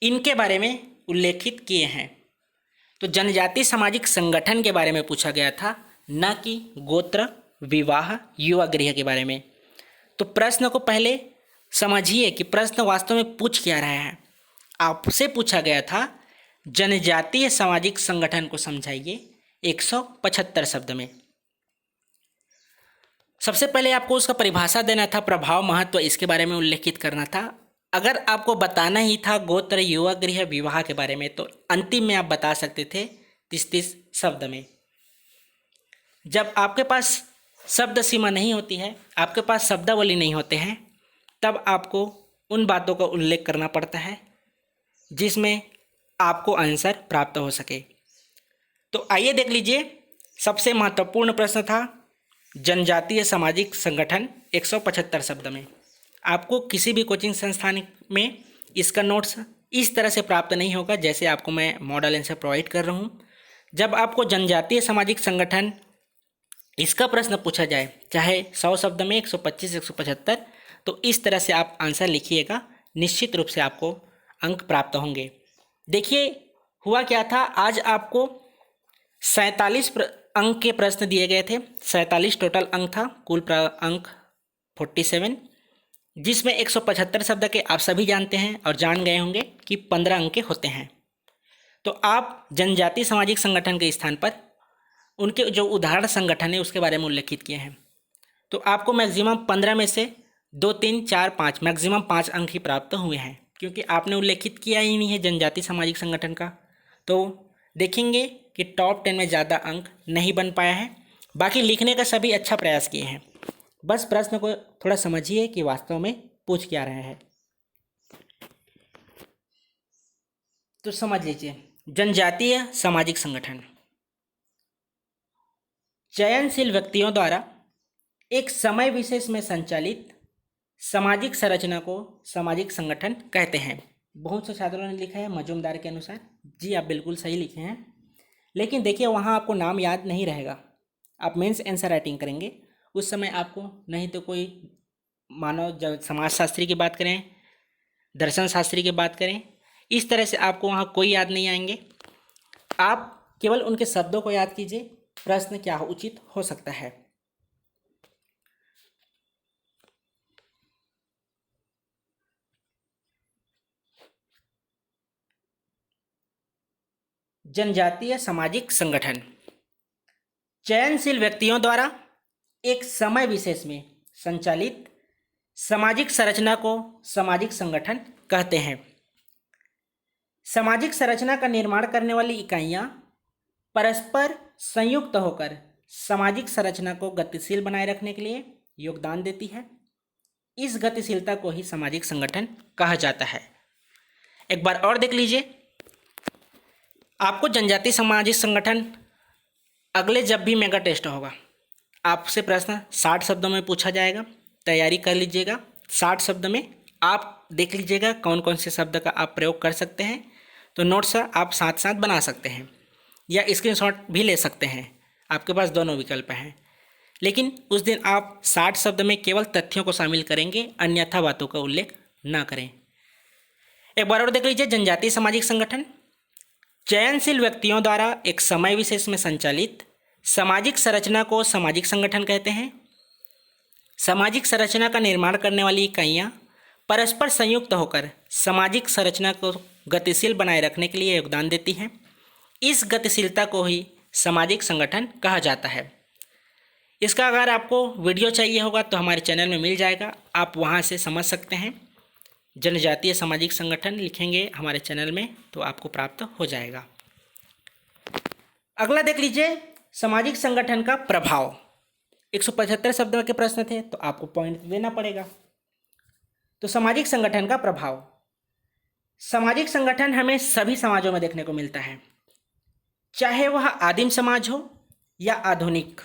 इनके बारे में उल्लेखित किए हैं। तो जनजातीय सामाजिक संगठन के बारे में पूछा गया था, न कि गोत्र, विवाह, युवा गृह के बारे में। तो प्रश्न को पहले समझिए कि प्रश्न वास्तव में पूछ क्या रहा है। आपसे पूछा गया था जनजातीय सामाजिक संगठन को समझाइए 175 शब्द में। सबसे पहले आपको उसका परिभाषा देना था, प्रभाव, महत्व, इसके बारे में उल्लेखित करना था। अगर आपको बताना ही था गोत्र, युवा गृह, विवाह के बारे में, तो अंतिम में आप बता सकते थे 30 शब्द में। जब आपके पास शब्द सीमा नहीं होती है, आपके पास शब्दावली नहीं होते हैं, तब आपको उन बातों का उल्लेख करना पड़ता है जिसमें आपको आंसर प्राप्त हो सके। तो आइए देख लीजिए, सबसे महत्वपूर्ण प्रश्न था जनजातीय सामाजिक संगठन 175 शब्द में। आपको किसी भी कोचिंग संस्थान में इसका नोट्स इस तरह से प्राप्त नहीं होगा जैसे आपको मैं मॉडल आंसर प्रोवाइड कर रहा हूँ। जब आपको जनजातीय सामाजिक संगठन इसका प्रश्न पूछा जाए, चाहे 100 शब्द में, 125, 175, तो इस तरह से आप आंसर लिखिएगा, निश्चित रूप से आपको अंक प्राप्त होंगे। देखिए हुआ क्या था, आज आपको 47 अंक के प्रश्न दिए गए थे। 47 टोटल अंक था, कुल अंक 47, जिसमें 175 शब्द के आप सभी जानते हैं और जान गए होंगे कि 15 अंक के होते हैं। तो आप जनजातीय सामाजिक संगठन के स्थान पर उनके जो उदाहरण संगठन है उसके बारे में उल्लेखित किए हैं। तो आपको मैक्सिमम 15 में से 2, 3, 4, 5, मैक्सिमम 5 अंक ही प्राप्त हुए हैं, क्योंकि आपने उल्लेखित किया ही नहीं है जनजातीय सामाजिक संगठन का। तो देखेंगे कि टॉप 10 में ज़्यादा अंक नहीं बन पाया है। बाकी लिखने का सभी अच्छा प्रयास किए हैं, बस प्रश्न को थोड़ा समझिए कि वास्तव में पूछ क्या रहा है। तो समझ लीजिए, जनजातीय सामाजिक संगठन चयनशील व्यक्तियों द्वारा एक समय विशेष में संचालित सामाजिक संरचना को सामाजिक संगठन कहते हैं। बहुत से छात्रों ने लिखा है मजूमदार के अनुसार। जी आप बिल्कुल सही लिखे हैं, लेकिन देखिए वहाँ आपको नाम याद नहीं रहेगा। आप मेंस आंसर राइटिंग करेंगे उस समय आपको, नहीं तो कोई मानव समाजशास्त्री की बात करें, दर्शन शास्त्री की बात करें, इस तरह से आपको वहाँ कोई याद नहीं आएंगे। आप केवल उनके शब्दों को याद कीजिए, प्रश्न क्या उचित हो सकता है। जनजातीय सामाजिक संगठन चयनशील व्यक्तियों द्वारा एक समय विशेष में संचालित सामाजिक संरचना को सामाजिक संगठन कहते हैं। सामाजिक संरचना का निर्माण करने वाली इकाइयाँ परस्पर संयुक्त होकर सामाजिक संरचना को गतिशील बनाए रखने के लिए योगदान देती है। इस गतिशीलता को ही सामाजिक संगठन कहा जाता है। एक बार और देख लीजिए, आपको जनजातीय सामाजिक संगठन अगले जब भी मेगा टेस्ट होगा आपसे प्रश्न 60 शब्दों में पूछा जाएगा, तैयारी कर लीजिएगा। 60 शब्द में आप देख लीजिएगा कौन कौन से शब्द का आप प्रयोग कर सकते हैं। तो नोट्स आप साथ साथ बना सकते हैं या स्क्रीनशॉट भी ले सकते हैं, आपके पास दोनों विकल्प हैं। लेकिन उस दिन आप 60 शब्द में केवल तथ्यों को शामिल करेंगे, अन्यथा बातों का उल्लेख ना करें। एक बार और देख लीजिए, जनजातीय सामाजिक संगठन चयनशील व्यक्तियों द्वारा एक समय विशेष में संचालित सामाजिक संरचना को सामाजिक संगठन कहते हैं। सामाजिक संरचना का निर्माण करने वाली इकाइयाँ परस्पर संयुक्त होकर सामाजिक संरचना को गतिशील बनाए रखने के लिए योगदान देती हैं। इस गतिशीलता को ही सामाजिक संगठन कहा जाता है। इसका अगर आपको वीडियो चाहिए होगा तो हमारे चैनल में मिल जाएगा, आप वहाँ से समझ सकते हैं। जनजातीय सामाजिक संगठन लिखेंगे हमारे चैनल में तो आपको प्राप्त हो जाएगा। अगला देख लीजिए, सामाजिक संगठन का प्रभाव। 175 शब्दों के प्रश्न थे तो आपको पॉइंट देना पड़ेगा। तो सामाजिक संगठन का प्रभाव, सामाजिक संगठन हमें सभी समाजों में देखने को मिलता है, चाहे वह आदिम समाज हो या आधुनिक।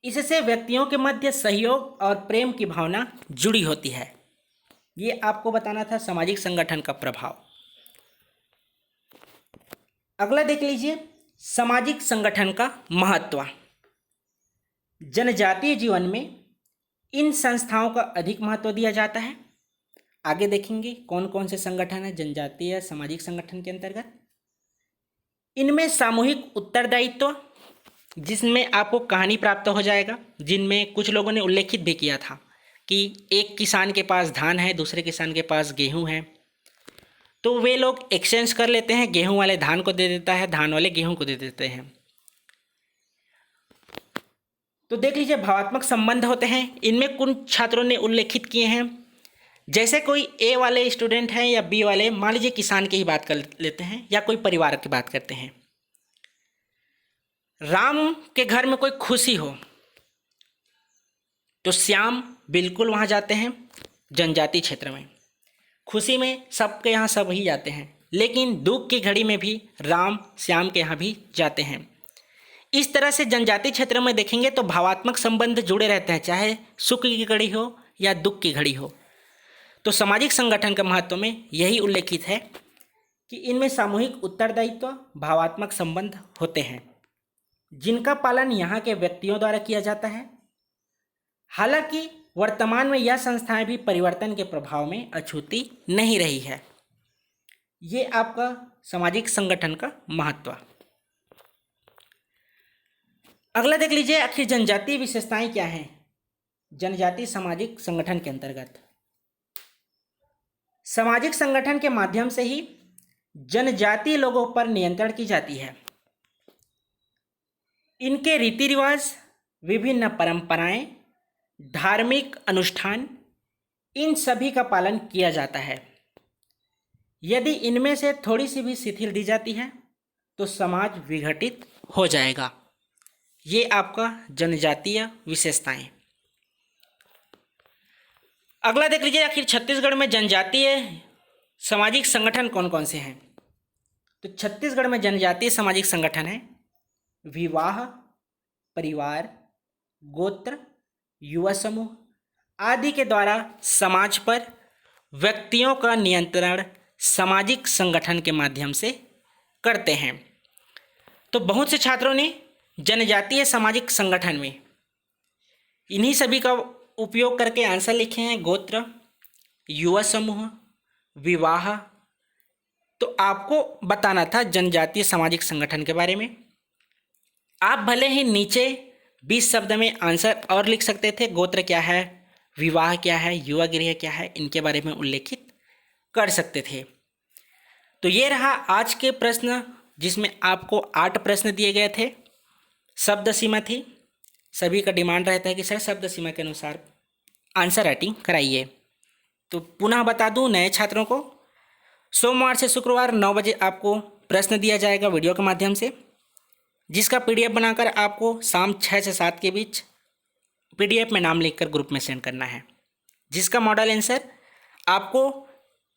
इससे व्यक्तियों के मध्य सहयोग और प्रेम की भावना जुड़ी होती है। ये आपको बताना था सामाजिक संगठन का प्रभाव। अगला देख लीजिए, सामाजिक संगठन का महत्व। जनजातीय जीवन में इन संस्थाओं का अधिक महत्व दिया जाता है। आगे देखेंगे कौन कौन से संगठन हैं जनजातीय सामाजिक संगठन के अंतर्गत। इनमें सामूहिक उत्तरदायित्व, जिसमें आपको कहानी प्राप्त हो जाएगा, जिनमें कुछ लोगों ने उल्लेखित भी किया था कि एक किसान के पास धान है, दूसरे किसान के पास गेहूं है, तो वे लोग एक्सचेंज कर लेते हैं, गेहूं वाले धान को दे देता है, धान वाले गेहूं को दे देते हैं। तो देख लीजिए, भावात्मक संबंध होते हैं। इनमें कुछ छात्रों ने उल्लेखित किए हैं, जैसे कोई ए वाले स्टूडेंट हैं या बी वाले, मान लीजिए किसान की ही बात कर लेते हैं या कोई परिवार की बात करते हैं। राम के घर में कोई खुशी हो तो श्याम बिल्कुल वहाँ जाते हैं। जनजातीय क्षेत्र में खुशी में सबके यहाँ सब ही जाते हैं, लेकिन दुख की घड़ी में भी राम श्याम के यहाँ भी जाते हैं। इस तरह से जनजातीय क्षेत्र में देखेंगे तो भावात्मक संबंध जुड़े रहते हैं, चाहे सुख की घड़ी हो या दुख की घड़ी हो। तो सामाजिक संगठन के महत्व में यही उल्लेखित है कि इनमें सामूहिक उत्तरदायित्व, भावात्मक संबंध होते हैं, जिनका पालन यहाँ के व्यक्तियों द्वारा किया जाता है। हालांकि वर्तमान में यह संस्थाएं भी परिवर्तन के प्रभाव में अछूती नहीं रही है। ये आपका सामाजिक संगठन का महत्व। अगला देख लीजिए, आखिर जनजातीय विशेषताएं क्या हैं जनजातीय सामाजिक संगठन के अंतर्गत। सामाजिक संगठन के माध्यम से ही जनजातीय लोगों पर नियंत्रण की जाती है। इनके रीति रिवाज, विभिन्न परंपराएं, धार्मिक अनुष्ठान, इन सभी का पालन किया जाता है। यदि इनमें से थोड़ी सी भी शिथिल दी जाती है तो समाज विघटित हो जाएगा। ये आपका जनजातीय विशेषताएं। अगला देख लीजिए, आखिर छत्तीसगढ़ में जनजातीय सामाजिक संगठन कौन कौन से हैं। तो छत्तीसगढ़ में जनजातीय सामाजिक संगठन है विवाह, परिवार, गोत्र, युवा समूह आदि के द्वारा समाज पर व्यक्तियों का नियंत्रण सामाजिक संगठन के माध्यम से करते हैं। तो बहुत से छात्रों ने जनजातीय सामाजिक संगठन में इन्हीं सभी का उपयोग करके आंसर लिखे हैं, गोत्र, युवा समूह, विवाह। तो आपको बताना था जनजातीय सामाजिक संगठन के बारे में। आप भले ही नीचे 20 शब्द में आंसर और लिख सकते थे, गोत्र क्या है, विवाह क्या है, युवा गृह क्या है, इनके बारे में उल्लेखित कर सकते थे। तो ये रहा आज के प्रश्न, जिसमें आपको 8 प्रश्न दिए गए थे। शब्द सीमा थी सभी का डिमांड रहता है कि सर शब्द सीमा के अनुसार आंसर राइटिंग कराइए। तो पुनः बता दूं नए छात्रों को, सोमवार से शुक्रवार 9 बजे आपको प्रश्न दिया जाएगा वीडियो के माध्यम से, जिसका पीडीएफ बनाकर आपको शाम 6 से 7 के बीच पीडीएफ में नाम लिखकर ग्रुप में सेंड करना है, जिसका मॉडल आंसर आपको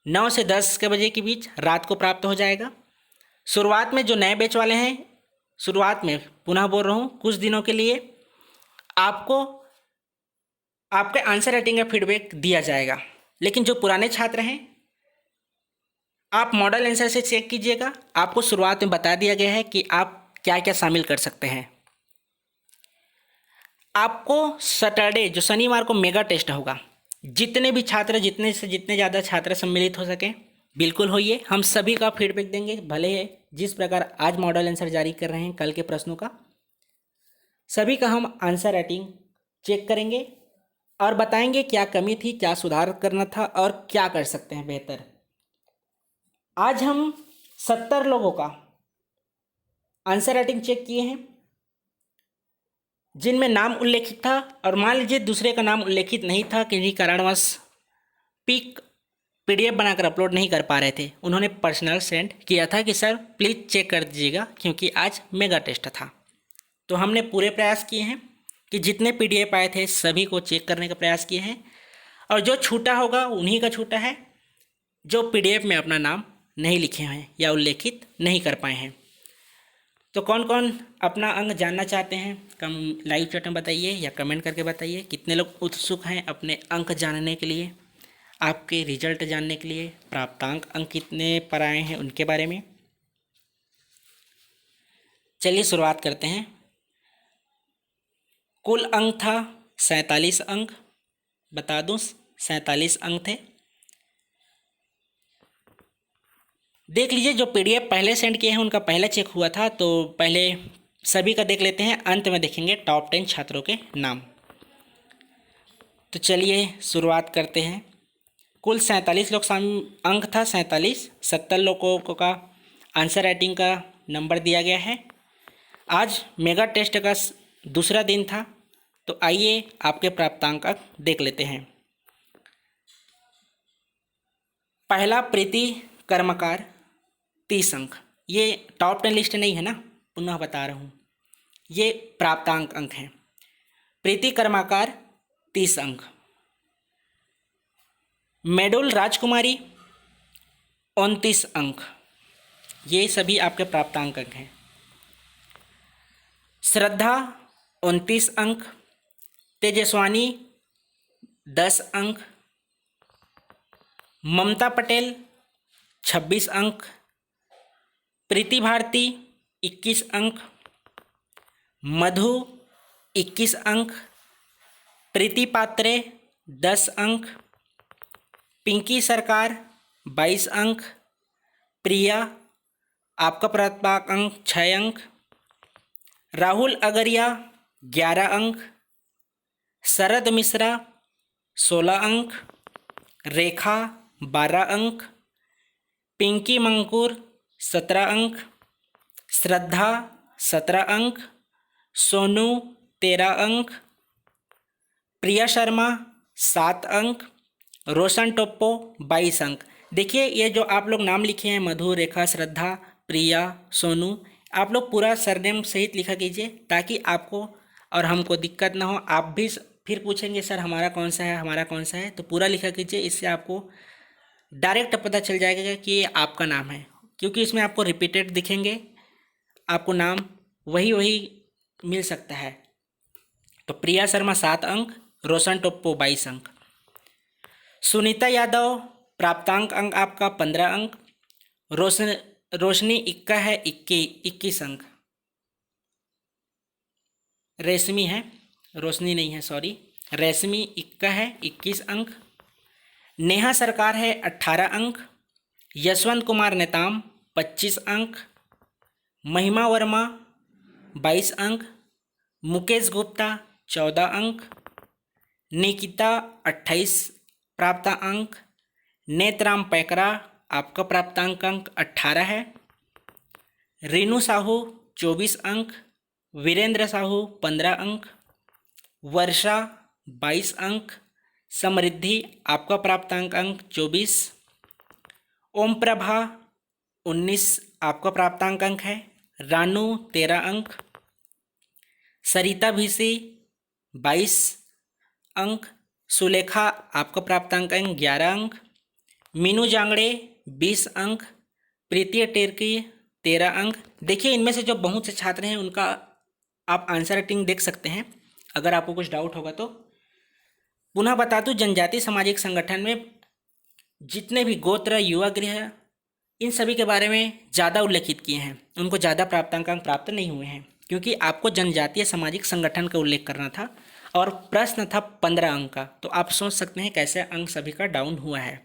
9 से 10 के बजे के बीच रात को प्राप्त हो जाएगा। शुरुआत में जो नए बैच वाले हैं, शुरुआत में पुनः बोल रहा हूँ, कुछ दिनों के लिए आपको आपके आंसर राइटिंग का फीडबैक दिया जाएगा, लेकिन जो पुराने छात्र हैं आप मॉडल आंसर से चेक कीजिएगा। आपको शुरुआत में बता दिया गया है कि आप क्या क्या शामिल कर सकते हैं। आपको सैटरडे जो शनिवार को मेगा टेस्ट होगा, जितने भी छात्र जितने से जितने ज़्यादा छात्र सम्मिलित हो सके बिल्कुल होइए। हम सभी का फीडबैक देंगे, भले है जिस प्रकार आज मॉडल आंसर जारी कर रहे हैं कल के प्रश्नों का, सभी का हम आंसर राइटिंग चेक करेंगे और बताएंगे क्या कमी थी, क्या सुधार करना था और क्या कर सकते हैं बेहतर। आज हम 70 लोगों का आंसर राइटिंग चेक किए हैं जिनमें नाम उल्लेखित था, और मान लीजिए दूसरे का नाम उल्लेखित नहीं था, किसी कारणवश पीडीएफ बनाकर अपलोड नहीं कर पा रहे थे, उन्होंने पर्सनल सेंड किया था कि सर प्लीज़ चेक कर दीजिएगा क्योंकि आज मेगा टेस्ट था। तो हमने पूरे प्रयास किए हैं कि जितने पीडीएफ आए थे सभी को चेक करने का प्रयास किए हैं, और जो छूटा होगा उन्हीं का छूटा है जो पीडीएफ में अपना नाम नहीं लिखे हैं या उल्लेखित नहीं कर पाए हैं। तो कौन कौन अपना अंक जानना चाहते हैं कम लाइव चैट में बताइए या कमेंट करके बताइए। कितने लोग उत्सुक हैं अपने अंक जानने के लिए, आपके रिजल्ट जानने के लिए, प्राप्तांक अंक कितने पर आए हैं उनके बारे में। चलिए शुरुआत करते हैं। कुल अंक था 47 अंक, बता दूं 47 अंक थे। देख लीजिए जो पीडीएफ पहले सेंड किए हैं उनका पहले चेक हुआ था, तो पहले सभी का देख लेते हैं, अंत में देखेंगे टॉप 10 छात्रों के नाम। तो चलिए शुरुआत करते हैं। कुल 47 लोग अंक था 47, 70 लोगों का आंसर राइटिंग का नंबर दिया गया है। आज मेगा टेस्ट का दूसरा दिन था, तो आइए आपके प्राप्तांक देख लेते हैं। पहला प्रीति कर्मकार 30 अंक, ये टॉप 10 लिस्ट नहीं है ना, पुनः बता रहा हूँ, ये प्राप्तांक अंक हैं। प्रीति कर्मकार 30 अंक। मेडुल राजकुमारी 29 अंक, ये सभी आपके प्राप्तांक अंक हैं। श्रद्धा 29 अंक। तेजस्वानी 10 अंक। ममता पटेल 26 अंक। प्रीति भारती 21 अंक। मधु 21 अंक। प्रीति पात्रे 10 अंक। पिंकी सरकार 22 अंक। प्रिया आपका प्राप्तांक अंक 6 अंक। राहुल अगरिया 11 अंक। शरद मिश्रा 16 अंक। रेखा 12 अंक। पिंकी मंकुर 17 अंक। श्रद्धा 17 अंक। सोनू 13 अंक। प्रिया शर्मा 7 अंक। रोशन टोप्पो 22 अंक। देखिए ये जो आप लोग नाम लिखे हैं, मधु, रेखा, श्रद्धा, प्रिया, सोनू, आप लोग पूरा सरनेम सहित लिखा कीजिए ताकि आपको और हमको दिक्कत ना हो। आप भी फिर पूछेंगे सर हमारा कौन सा है, हमारा कौन सा है, तो पूरा लिखा कीजिए, इससे आपको डायरेक्ट पता चल जाएगा कि ये आपका नाम है, क्योंकि इसमें आपको रिपीटेड दिखेंगे, आपको नाम वही मिल सकता है। तो प्रिया शर्मा 7 अंक, रोशन टोप्पो 22 अंक। सुनीता यादव प्राप्तांक अंक आपका 15 अंक। रोशनी इक्का है 21 अंक। रेशमी है, रोशनी नहीं है, सॉरी, रेशमी इक्का है 21 अंक। नेहा सरकार है 18 अंक। यशवंत कुमार नेताम 25 अंक। महिमा वर्मा 22 अंक। मुकेश गुप्ता 14 अंक। निकिता 28 प्राप्त अंक। नेतराम पैकरा आपका प्राप्तांक अंक 18 है। रीनू साहू 24 अंक। वीरेंद्र साहू 15 अंक। वर्षा 22 अंक, समृद्धि आपका प्राप्तांक अंक 24, ओम प्रभा 19 आपका प्राप्तांक अंक है, रानू 13 अंक, सरिता भिसी 22 अंक, सुलेखा आपका प्राप्तांक अंक 11 अंक, मीनू जांगड़े 20 अंक, प्रीति टेरकी 13 अंक। देखिए इनमें से जो बहुत से छात्र हैं उनका आप आंसर राइटिंग देख सकते हैं। अगर आपको कुछ डाउट होगा तो पुनः बता दूं, जनजातीय सामाजिक संगठन में जितने भी गोत्र, युवा गृह, इन सभी के बारे में ज़्यादा उल्लेखित किए हैं, उनको ज़्यादा प्राप्तांक अंक प्राप्त नहीं हुए हैं, क्योंकि आपको जनजातीय सामाजिक संगठन का उल्लेख करना था और प्रश्न था 15 अंक का। तो आप सोच सकते हैं कैसे अंक सभी का डाउन हुआ है।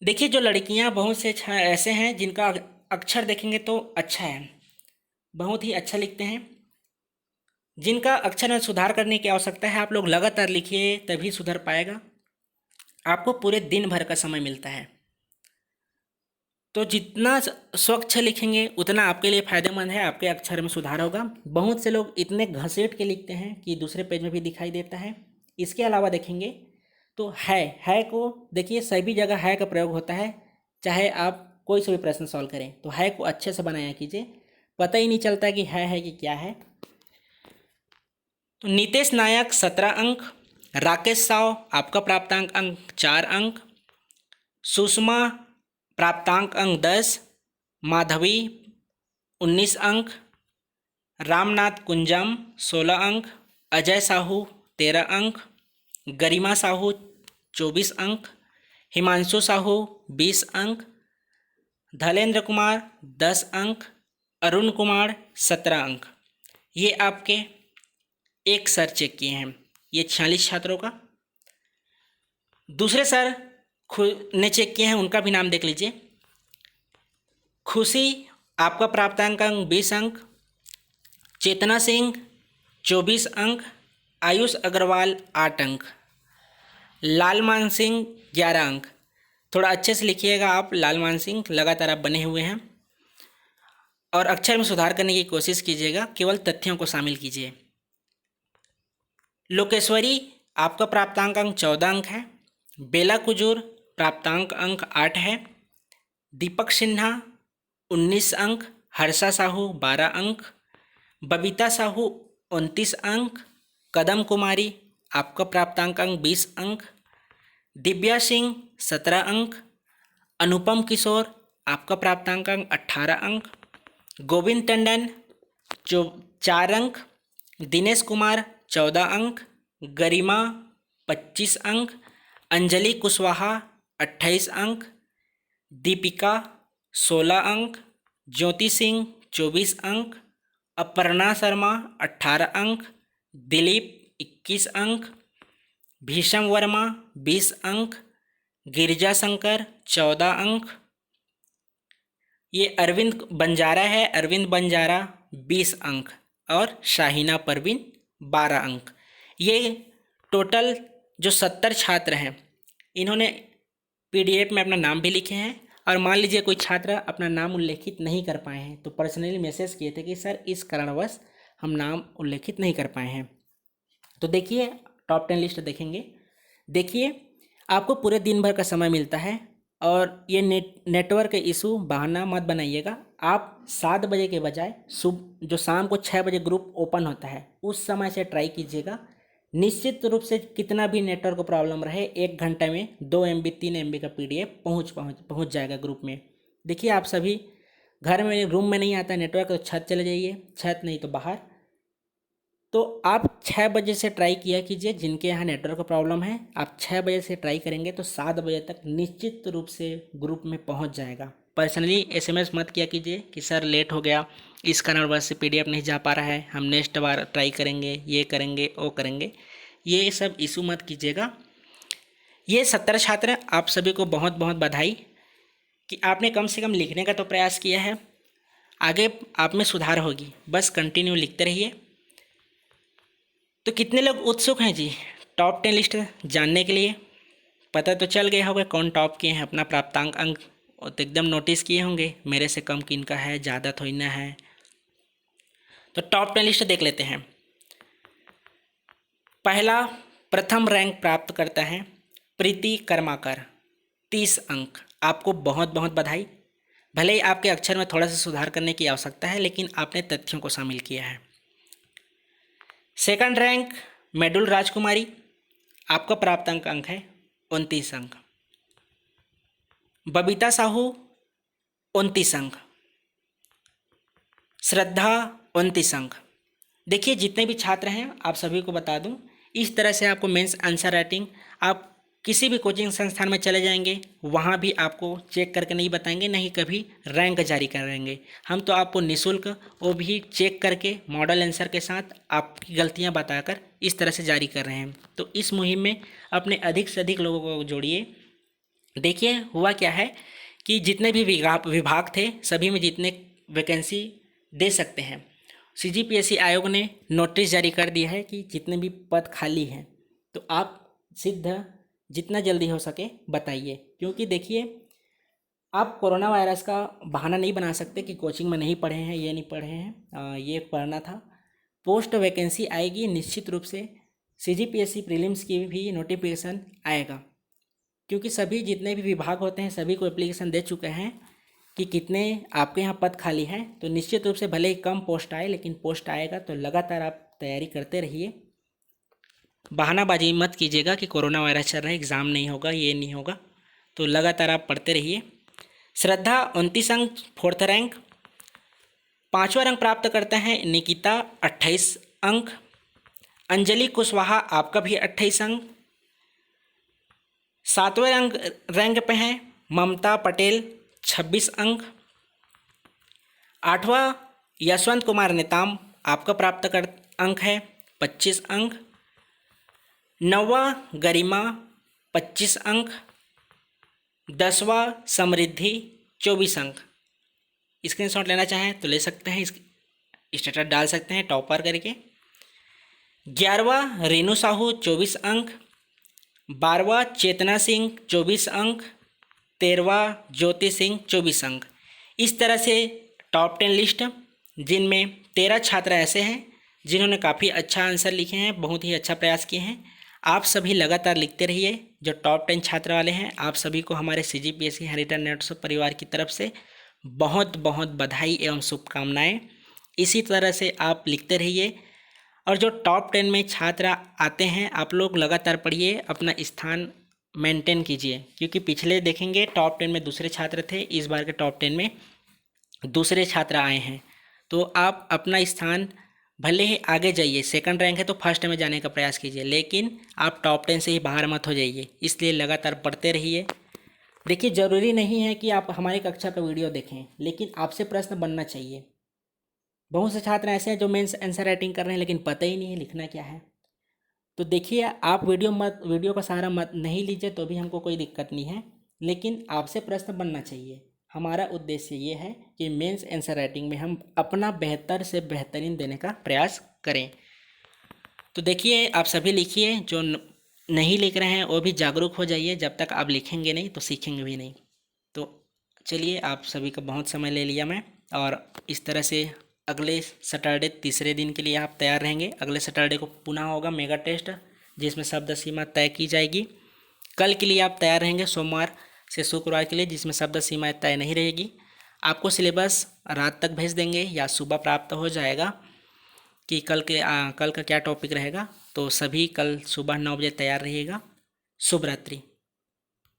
देखिए जो लड़कियां बहुत से ऐसे हैं जिनका अक्षर देखेंगे तो अच्छा है, बहुत ही अच्छा लिखते हैं। जिनका अक्षर में सुधार करने की आवश्यकता है, आप लोग लगातार लिखिए तभी सुधर पाएगा। आपको पूरे दिन भर का समय मिलता है, तो जितना स्वच्छ लिखेंगे उतना आपके लिए फ़ायदेमंद है, आपके अक्षर में सुधार होगा। बहुत से लोग इतने घसीट के लिखते हैं कि दूसरे पेज में भी दिखाई देता है। इसके अलावा देखेंगे तो है को देखिए, सभी जगह है का प्रयोग होता है। चाहे आप कोई सा भी प्रश्न सॉल्व करें तो है को अच्छे से बनाया कीजिए, पता ही नहीं चलता कि है कि क्या है। तो नितेश नायक 17 अंक, राकेश साव आपका प्राप्तांक अंक 4 अंक, सुषमा प्राप्तांक अंक 10, माधवी 19 अंक, रामनाथ कुंजम 16 अंक, अजय साहू 13 अंक, गरिमा साहू 24 अंक, हिमांशु साहू 20 अंक, धलेंद्र कुमार 10 अंक, अरुण कुमार 17 अंक। ये आपके एक सर चेक किए हैं, ये 46 छात्रों का। दूसरे सर खुद ने चेक किए हैं, उनका भी नाम देख लीजिए। खुशी आपका प्राप्तांक अंक 20 अंक, चेतना सिंह 24 अंक, आयुष अग्रवाल 8 अंक, लालमान सिंह 11 अंक। थोड़ा अच्छे से लिखिएगा आप, लालमान सिंह लगातार आप बने हुए हैं। और अक्षर में सुधार करने की कोशिश कीजिएगा, केवल तथ्यों को शामिल कीजिए। लोकेश्वरी आपका प्राप्तांक अंक 14 अंक है, बेला कुजूर प्राप्तांक अंक 8 है, दीपक सिन्हा 19 अंक, हर्षा साहू 12 अंक, बबीता साहू 29 अंक, कदम कुमारी आपका प्राप्तांक अंक 20 अंक, दिव्या सिंह 17 अंक, अनुपम किशोर आपका प्राप्तांक अंक 18 अंक, गोविंद टंडन 4 अंक, दिनेश कुमार 14 अंक, गरिमा 25 अंक, अंजलि कुशवाहा 28 अंक, दीपिका 16 अंक, ज्योति सिंह 24 अंक, अपर्णा शर्मा 18 अंक, दिलीप 21 अंक, भीषम वर्मा 20 अंक, गिरिजा शंकर 14 अंक। ये अरविंद बंजारा है, अरविंद बंजारा 20 अंक, और शाहीना परवीन 12 अंक। ये टोटल जो 70 छात्र हैं इन्होंने PDF में अपना नाम भी लिखे हैं। और मान लीजिए कोई छात्र अपना नाम उल्लेखित नहीं कर पाए हैं तो पर्सनली मैसेज किए थे कि सर इस कारणवश हम नाम उल्लेखित नहीं कर पाए हैं। तो देखिए टॉप 10 लिस्ट देखेंगे। देखिए आपको पूरे दिन भर का समय मिलता है, और ये नेटवर्क इशू बहाना मत बनाइएगा। आप 7 बजे के बजाय जो शाम को 6 बजे ग्रुप ओपन होता है उस समय से ट्राई कीजिएगा। निश्चित रूप से कितना भी नेटवर्क प्रॉब्लम रहे, 1 घंटे में 2 MB 3 MB का PDF पहुँच जाएगा ग्रुप में। देखिए आप सभी घर में, रूम में नहीं आता नेटवर्क तो छत चले जाइए, छत नहीं तो बाहर। तो आप 6 बजे से ट्राई किया कीजिए। जिनके यहाँ नेटवर्क प्रॉब्लम है आप 6 बजे से ट्राई करेंगे तो 7 बजे तक निश्चित रूप से ग्रुप में पहुँच जाएगा। पर्सनली SMS मत किया कीजिए कि सर लेट हो गया, इस कारणवश से PDF नहीं जा पा रहा है, हम नेक्स्ट बार ट्राई करेंगे, ये करेंगे वो करेंगे, ये सब इशू मत कीजिएगा। ये 70 छात्र, आप सभी को बहुत बहुत बधाई कि आपने कम से कम लिखने का तो प्रयास किया है। आगे आप में सुधार होगी, बस कंटिन्यू लिखते रहिए। तो कितने लोग उत्सुक हैं जी टॉप 10 लिस्ट जानने के लिए? पता तो चल गया होगा कौन टॉप किए हैं, अपना प्राप्तांक अंक और तो एकदम नोटिस किए होंगे मेरे से कम किन का है, ज़्यादा थोड़ी ना है। तो टॉप 10 लिस्ट देख लेते हैं। पहला प्रथम रैंक प्राप्त करता है प्रीति कर्माकर, 30 अंक। आपको बहुत बहुत बधाई। भले ही आपके अक्षर में थोड़ा सा सुधार करने की आवश्यकता है, लेकिन आपने तथ्यों को शामिल किया है। सेकंड रैंक मेडुल राजकुमारी, आपका प्राप्त अंक है 29 अंक। बबीता साहू 29 अंक। श्रद्धा 29 अंक। देखिए जितने भी छात्र हैं आप सभी को बता दूं, इस तरह से आपको मेंस आंसर राइटिंग आप किसी भी कोचिंग संस्थान में चले जाएंगे, वहाँ भी आपको चेक करके नहीं बताएंगे, नहीं कभी रैंक जारी करेंगे। हम तो आपको निःशुल्क वो भी चेक करके मॉडल आंसर के साथ आपकी गलतियाँ बताकर इस तरह से जारी कर रहे हैं। तो इस मुहिम में अपने अधिक से अधिक लोगों को जोड़िए। देखिए हुआ क्या है कि जितने भी विभाग थे सभी में जितने वैकेंसी दे सकते हैं, CGPSC आयोग ने नोटिस जारी कर दिया है कि जितने भी पद खाली हैं तो आप सिद्ध जितना जल्दी हो सके बताइए। क्योंकि देखिए आप कोरोना वायरस का बहाना नहीं बना सकते कि कोचिंग में नहीं पढ़े हैं, ये नहीं पढ़े हैं, ये पढ़ना था। पोस्ट वैकेंसी आएगी, निश्चित रूप से CGPSC प्रीलिम्स की भी नोटिफिकेशन आएगा। क्योंकि सभी जितने भी विभाग होते हैं सभी को एप्लीकेशन दे चुके हैं कि कितने आपके यहाँ पद खाली हैं। तो निश्चित रूप से भले ही कम पोस्ट आए, लेकिन पोस्ट आएगा। तो लगातार आप तैयारी करते रहिए, बहानाबाजी मत कीजिएगा कि कोरोना वायरस चल रहा है, एग्ज़ाम नहीं होगा, ये नहीं होगा। तो लगातार आप पढ़ते रहिए। श्रद्धा 29 अंक, 4th रैंक। 5वां रैंक प्राप्त करते हैं निकिता, 28 अंक। अंजलि कुशवाहा, आपका भी 28 अंक। 7वें रैंक पे हैं ममता पटेल, 26 अंक। 8वां यशवंत कुमार नेताम, आपका प्राप्त कर अंक है 25 अंक। 9वां गरिमा, 25 अंक। 10वां समृद्धि, 24 अंक। स्क्रीनशॉट लेना चाहें तो ले सकते हैं, स्टेटस डाल सकते हैं टॉपर करके। 11वां रेनू साहू, 24 अंक। 12वां चेतना सिंह, 24 अंक। 13वां ज्योति सिंह, 24 अंक। इस तरह से टॉप 10 लिस्ट, जिनमें 13 छात्र ऐसे हैं जिन्होंने काफ़ी अच्छा आंसर लिखे हैं, बहुत ही अच्छा प्रयास किए हैं। आप सभी लगातार लिखते रहिए। जो टॉप 10 छात्र वाले हैं आप सभी को हमारे CGPSC हेरिटेज नेट्स परिवार की तरफ से बहुत बहुत बधाई एवं शुभकामनाएं। इसी तरह से आप लिखते रहिए। और जो टॉप 10 में छात्र आते हैं आप लोग लगातार पढ़िए, अपना स्थान मेंटेन कीजिए। क्योंकि पिछले देखेंगे टॉप 10 में दूसरे छात्र थे, इस बार के टॉप 10 में दूसरे छात्र आए हैं। तो आप अपना स्थान भले ही आगे जाइए, सेकंड रैंक है तो फर्स्ट में जाने का प्रयास कीजिए, लेकिन आप टॉप 10 से ही बाहर मत हो जाइए। इसलिए लगातार पढ़ते रहिए। देखिए ज़रूरी नहीं है कि आप हमारी कक्षा का वीडियो देखें, लेकिन आपसे प्रश्न बनना चाहिए। बहुत से छात्र ऐसे हैं जो मेंस आंसर राइटिंग कर रहे हैं लेकिन पता ही नहीं है लिखना क्या है। तो देखिए आप वीडियो का सहारा मत नहीं लीजिए तो भी हमको कोई दिक्कत नहीं है, लेकिन आपसे प्रश्न बनना चाहिए। हमारा उद्देश्य ये है कि मेंस आंसर राइटिंग में हम अपना बेहतर से बेहतरीन देने का प्रयास करें। तो देखिए आप सभी लिखिए, जो नहीं लिख रहे हैं वो भी जागरूक हो जाइए। जब तक आप लिखेंगे नहीं तो सीखेंगे भी नहीं। तो चलिए आप सभी का बहुत समय ले लिया मैं, और इस तरह से अगले सैटरडे तीसरे दिन के लिए आप तैयार रहेंगे। अगले सैटरडे को पुनः होगा मेगा टेस्ट, जिसमें शब्द सीमा तय की जाएगी। कल के लिए आप तैयार रहेंगे सोमवार से शुक्रवार के लिए, जिसमें शब्द सीमा तय नहीं रहेगी। आपको सिलेबस रात तक भेज देंगे या सुबह प्राप्त हो जाएगा कि कल का क्या टॉपिक रहेगा। तो सभी कल सुबह 9 बजे तैयार रहिएगा। शुभ रात्रि।